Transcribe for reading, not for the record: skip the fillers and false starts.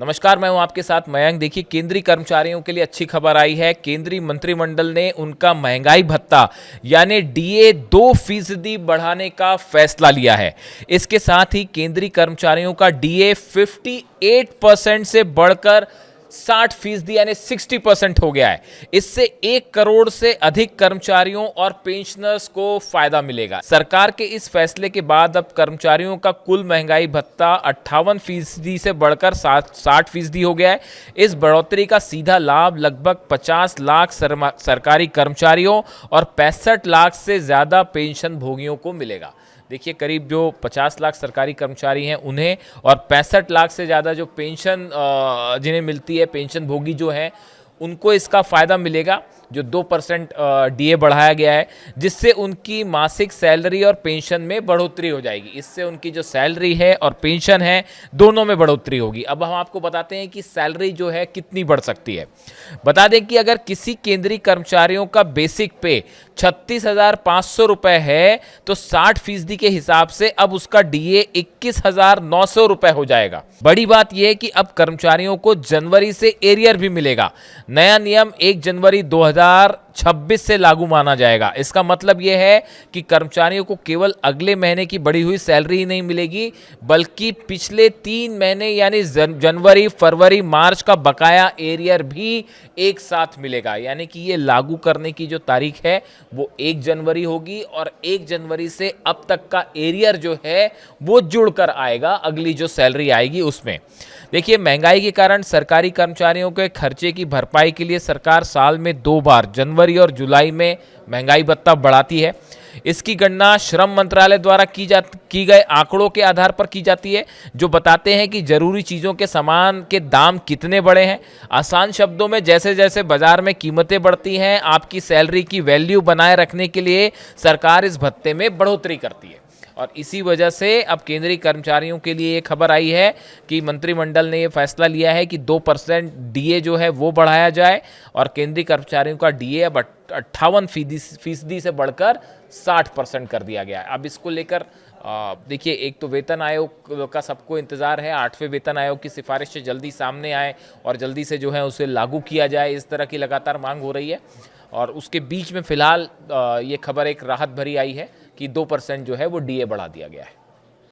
नमस्कार, मैं हूं आपके साथ मयंक। देखिए, केंद्रीय कर्मचारियों के लिए अच्छी खबर आई है। केंद्रीय मंत्रिमंडल ने उनका महंगाई भत्ता यानी डीए 2% बढ़ाने का फैसला लिया है। इसके साथ ही केंद्रीय कर्मचारियों का डीए 58% से बढ़कर 60% यानी 60% हो गया है। इससे 1 करोड़ से अधिक कर्मचारियों और पेंशनर्स को फायदा मिलेगा। सरकार के इस फैसले के बाद अब कर्मचारियों का कुल महंगाई भत्ता 58% से बढ़कर 60% हो गया है। इस बढ़ोतरी का सीधा लाभ लगभग 50 लाख सरकारी कर्मचारियों और 65 लाख से ज्यादा पेंशन भोगियों को मिलेगा। देखिए, करीब जो 50 लाख सरकारी कर्मचारी हैं उन्हें और 65 लाख से ज़्यादा जो पेंशन जिन्हें मिलती है, पेंशन भोगी जो हैं, उनको इसका फ़ायदा मिलेगा। जो 2% डीए बढ़ाया गया है, जिससे उनकी मासिक सैलरी और पेंशन में बढ़ोतरी हो जाएगी। इससे उनकी जो सैलरी है और पेंशन है, दोनों में बढ़ोतरी होगी। अब हम आपको बताते हैं कि सैलरी जो है कितनी बढ़ सकती है। बता दें कि अगर किसी केंद्रीय कर्मचारियों का बेसिक पे 36,500 रुपए है, तो 60% के हिसाब से अब उसका डीए 21,900 रुपए हो जाएगा। बड़ी बात यह है कि अब कर्मचारियों को जनवरी से एरियर भी मिलेगा। नया नियम 1 जनवरी 2026 से लागू माना जाएगा। इसका मतलब यह है कि कर्मचारियों को केवल अगले महीने की बढ़ी हुई सैलरी ही नहीं मिलेगी, बल्कि पिछले 3 महीने यानी जनवरी, फरवरी, मार्च का बकाया एरियर भी एक साथ मिलेगा। यानी कि ये लागू करने की जो तारीख है वो 1 जनवरी होगी और 1 जनवरी से अब तक का एरियर जो है वो जुड़कर आएगा अगली जो सैलरी आएगी उसमें। देखिए, महंगाई के कारण सरकारी कर्मचारियों के खर्चे की भरपाई के लिए सरकार साल में 2 बार जनवरी और जुलाई में महंगाई भत्ता बढ़ाती है। इसकी गणना श्रम मंत्रालय द्वारा की गए आंकड़ों के आधार पर की जाती है, जो बताते हैं कि जरूरी चीज़ों के सामान के दाम कितने बढ़े हैं। आसान शब्दों में, जैसे जैसे बाजार में कीमतें बढ़ती हैं, आपकी सैलरी की वैल्यू बनाए रखने के लिए सरकार इस भत्ते में बढ़ोतरी करती है। और इसी वजह से अब केंद्रीय कर्मचारियों के लिए ये खबर आई है कि मंत्रिमंडल ने ये फैसला लिया है कि 2% डीए जो है वो बढ़ाया जाए और केंद्रीय कर्मचारियों का डीए अब 58% से बढ़कर 60% कर दिया गया है। अब इसको लेकर देखिए, एक तो वेतन आयोग का सबको इंतजार है, 8वें वेतन आयोग की सिफारिश से जल्दी सामने आए और जल्दी से जो है उसे लागू किया जाए, इस तरह की लगातार मांग हो रही है। और उसके बीच में फिलहाल ये खबर एक राहत भरी आई है कि 2% जो है वो डीए बढ़ा दिया गया है।